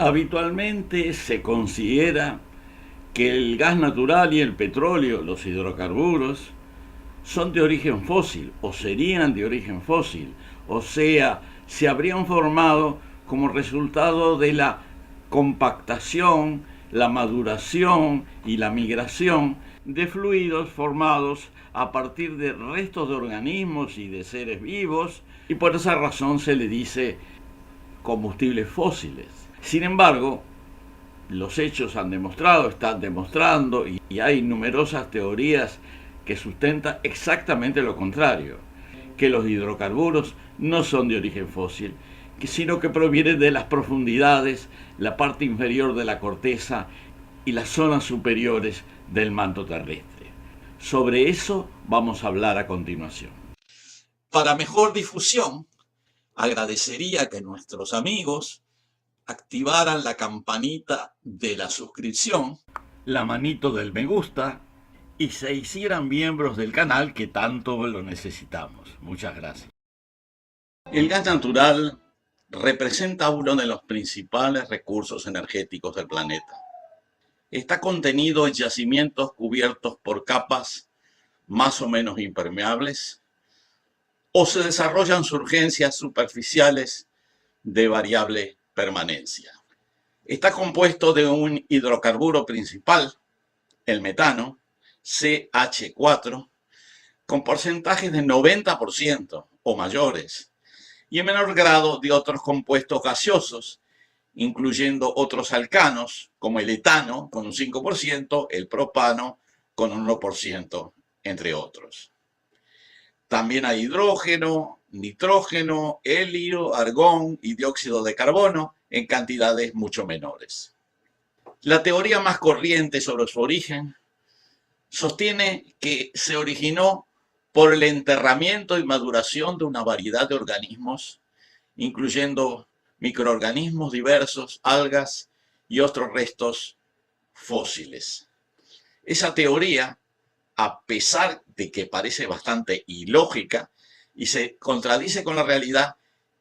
Habitualmente se considera que el gas natural y el petróleo, los hidrocarburos, son de origen fósil o serían de origen fósil, o sea, se habrían formado como resultado de la compactación, la maduración y la migración de fluidos formados a partir de restos de organismos y de seres vivos, y por esa razón se le dice combustibles fósiles. Sin embargo, los hechos han demostrado, están demostrando, y hay numerosas teorías que sustentan exactamente lo contrario, que los hidrocarburos no son de origen fósil, sino que provienen de las profundidades, la parte inferior de la corteza y las zonas superiores del manto terrestre. Sobre eso vamos a hablar a continuación. Para mejor difusión, agradecería que nuestros amigos activaran la campanita de la suscripción, la manito del me gusta y se hicieran miembros del canal que tanto lo necesitamos. Muchas gracias. El gas natural representa uno de los principales recursos energéticos del planeta. Está contenido en yacimientos cubiertos por capas más o menos impermeables o se desarrollan surgencias superficiales de variable permanencia. Está compuesto de un hidrocarburo principal, el metano, CH4, con porcentajes de 90% o mayores, y en menor grado de otros compuestos gaseosos, incluyendo otros alcanos, como el etano con un 5%, el propano con un 1%, entre otros. También hay hidrógeno, nitrógeno, helio, argón y dióxido de carbono en cantidades mucho menores. La teoría más corriente sobre su origen sostiene que se originó por el enterramiento y maduración de una variedad de organismos, incluyendo microorganismos diversos, algas y otros restos fósiles. Esa teoría, a pesar de que parece bastante ilógica y se contradice con la realidad,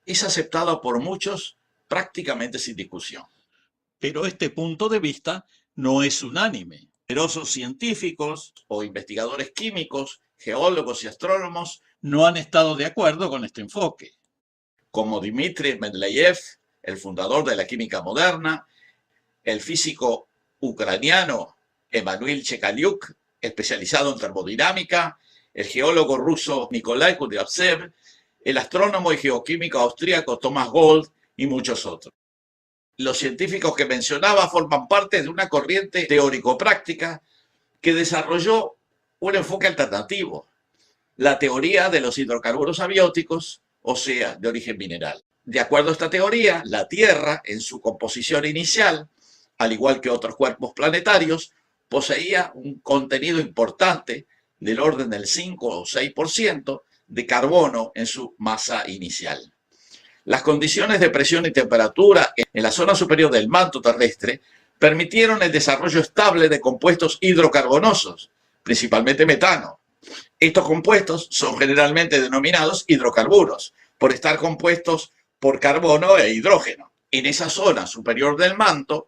es aceptada por muchos prácticamente sin discusión. Pero este punto de vista no es unánime. Numerosos científicos o investigadores químicos, geólogos y astrónomos no han estado de acuerdo con este enfoque, como Dmitry Mendeleev, el fundador de la química moderna, el físico ucraniano Emanuel Chekaliuk, especializado en termodinámica, el geólogo ruso Nikolai Kudryavtsev, el astrónomo y geoquímico austríaco Thomas Gold y muchos otros. Los científicos que mencionaba forman parte de una corriente teórico-práctica que desarrolló un enfoque alternativo, la teoría de los hidrocarburos abióticos, o sea, de origen mineral. De acuerdo a esta teoría, la Tierra, en su composición inicial, al igual que otros cuerpos planetarios, poseía un contenido importante del orden del 5 o 6% de carbono en su masa inicial. Las condiciones de presión y temperatura en la zona superior del manto terrestre permitieron el desarrollo estable de compuestos hidrocarbonosos, principalmente metano. Estos compuestos son generalmente denominados hidrocarburos, por estar compuestos por carbono e hidrógeno. En esa zona superior del manto,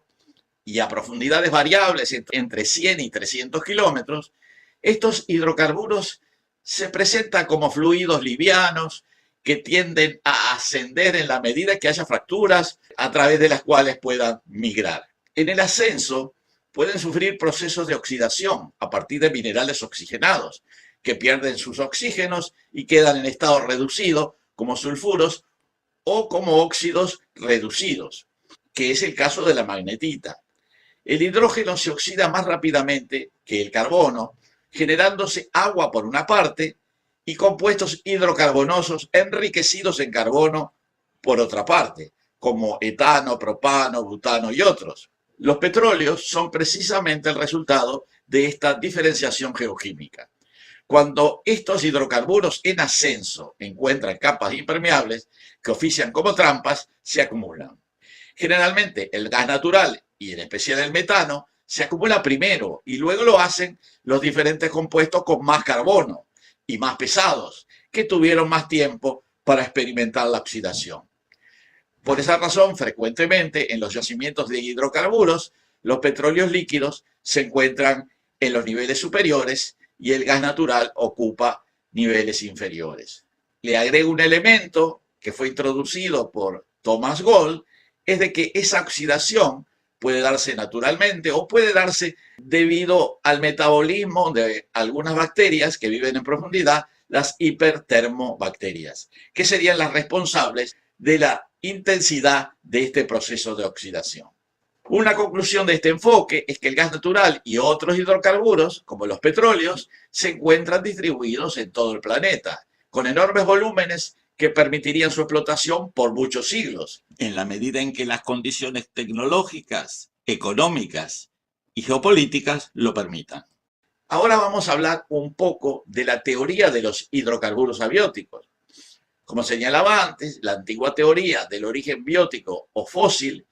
y a profundidades variables entre 100 y 300 kilómetros, estos hidrocarburos se presentan como fluidos livianos que tienden a ascender en la medida que haya fracturas a través de las cuales puedan migrar. En el ascenso pueden sufrir procesos de oxidación a partir de minerales oxigenados, que pierden sus oxígenos y quedan en estado reducido como sulfuros o como óxidos reducidos, que es el caso de la magnetita. El hidrógeno se oxida más rápidamente que el carbono, generándose agua por una parte y compuestos hidrocarbonosos enriquecidos en carbono por otra parte, como etano, propano, butano y otros. Los petróleos son precisamente el resultado de esta diferenciación geoquímica. Cuando estos hidrocarburos en ascenso encuentran capas impermeables que ofician como trampas, se acumulan. Generalmente el gas natural, y en especial el metano, se acumula primero y luego lo hacen los diferentes compuestos con más carbono y más pesados, que tuvieron más tiempo para experimentar la oxidación. Por esa razón, frecuentemente en los yacimientos de hidrocarburos, los petróleos líquidos se encuentran en los niveles superiores y el gas natural ocupa niveles inferiores. Le agrego un elemento que fue introducido por Thomas Gold, es de que esa oxidación puede darse naturalmente o puede darse debido al metabolismo de algunas bacterias que viven en profundidad, las hipertermobacterias, que serían las responsables de la intensidad de este proceso de oxidación. Una conclusión de este enfoque es que el gas natural y otros hidrocarburos, como los petróleos, se encuentran distribuidos en todo el planeta, con enormes volúmenes que permitirían su explotación por muchos siglos, en la medida en que las condiciones tecnológicas, económicas y geopolíticas lo permitan. Ahora vamos a hablar un poco de la teoría de los hidrocarburos abióticos. Como señalaba antes, la antigua teoría del origen biótico o fósil,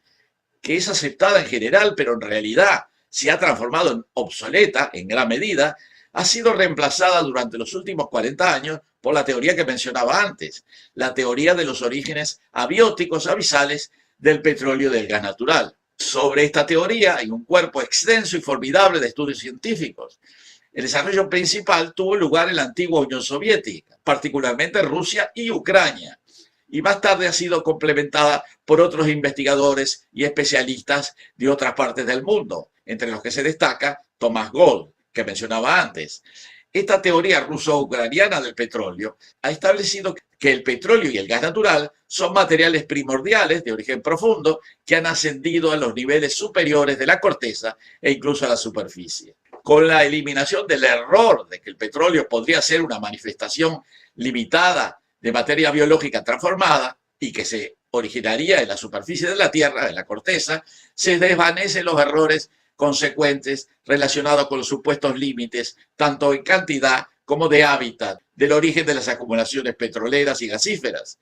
que es aceptada en general, pero en realidad se ha transformado en obsoleta en gran medida, ha sido reemplazada durante los últimos 40 años por la teoría que mencionaba antes, la teoría de los orígenes abióticos abisales del petróleo y del gas natural. Sobre esta teoría hay un cuerpo extenso y formidable de estudios científicos. El desarrollo principal tuvo lugar en la antigua Unión Soviética, particularmente Rusia y Ucrania, y más tarde ha sido complementada por otros investigadores y especialistas de otras partes del mundo, entre los que se destaca Thomas Gold, que mencionaba antes. Esta teoría ruso-ucraniana del petróleo ha establecido que el petróleo y el gas natural son materiales primordiales de origen profundo que han ascendido a los niveles superiores de la corteza e incluso a la superficie. Con la eliminación del error de que el petróleo podría ser una manifestación limitada de materia biológica transformada y que se originaría en la superficie de la Tierra, en la corteza, se desvanecen los errores consecuentes relacionados con los supuestos límites, tanto en cantidad como de hábitat, del origen de las acumulaciones petroleras y gasíferas.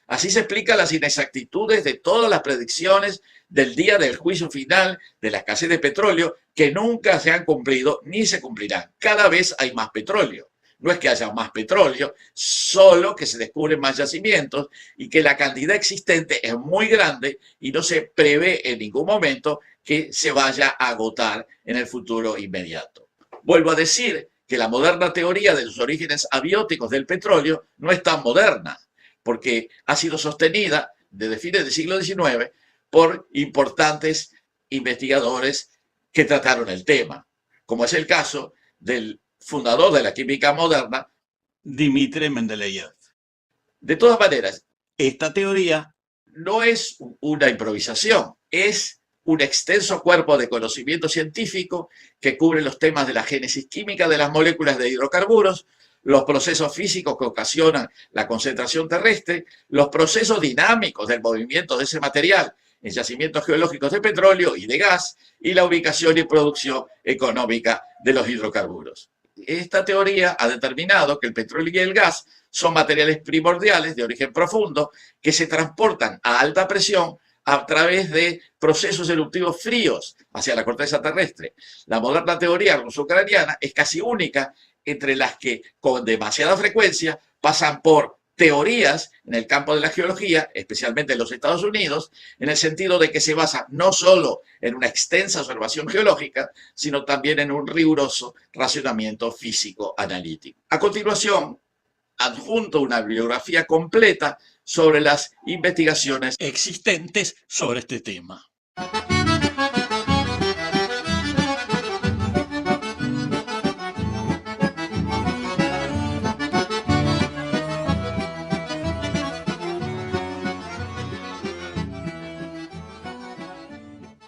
Así se explican las inexactitudes de todas las predicciones del día del juicio final de la escasez de petróleo que nunca se han cumplido ni se cumplirán. Cada vez hay más petróleo. No es que haya más petróleo, solo que se descubren más yacimientos y que la cantidad existente es muy grande y no se prevé en ningún momento que se vaya a agotar en el futuro inmediato. Vuelvo a decir que la moderna teoría de los orígenes abióticos del petróleo no es tan moderna, porque ha sido sostenida desde fines del siglo XIX por importantes investigadores que trataron el tema, como es el caso del fundador de la química moderna, Dmitri Mendeleev. De todas maneras, esta teoría no es una improvisación, es un extenso cuerpo de conocimiento científico que cubre los temas de la génesis química de las moléculas de hidrocarburos, los procesos físicos que ocasionan la concentración terrestre, los procesos dinámicos del movimiento de ese material en yacimientos geológicos de petróleo y de gas, y la ubicación y producción económica de los hidrocarburos. Esta teoría ha determinado que el petróleo y el gas son materiales primordiales de origen profundo que se transportan a alta presión a través de procesos eruptivos fríos hacia la corteza terrestre. La moderna teoría ruso-ucraniana es casi única entre las que con demasiada frecuencia pasan por teorías en el campo de la geología, especialmente en los Estados Unidos, en el sentido de que se basa no solo en una extensa observación geológica, sino también en un riguroso racionamiento físico-analítico. A continuación, adjunto una bibliografía completa sobre las investigaciones existentes sobre este tema.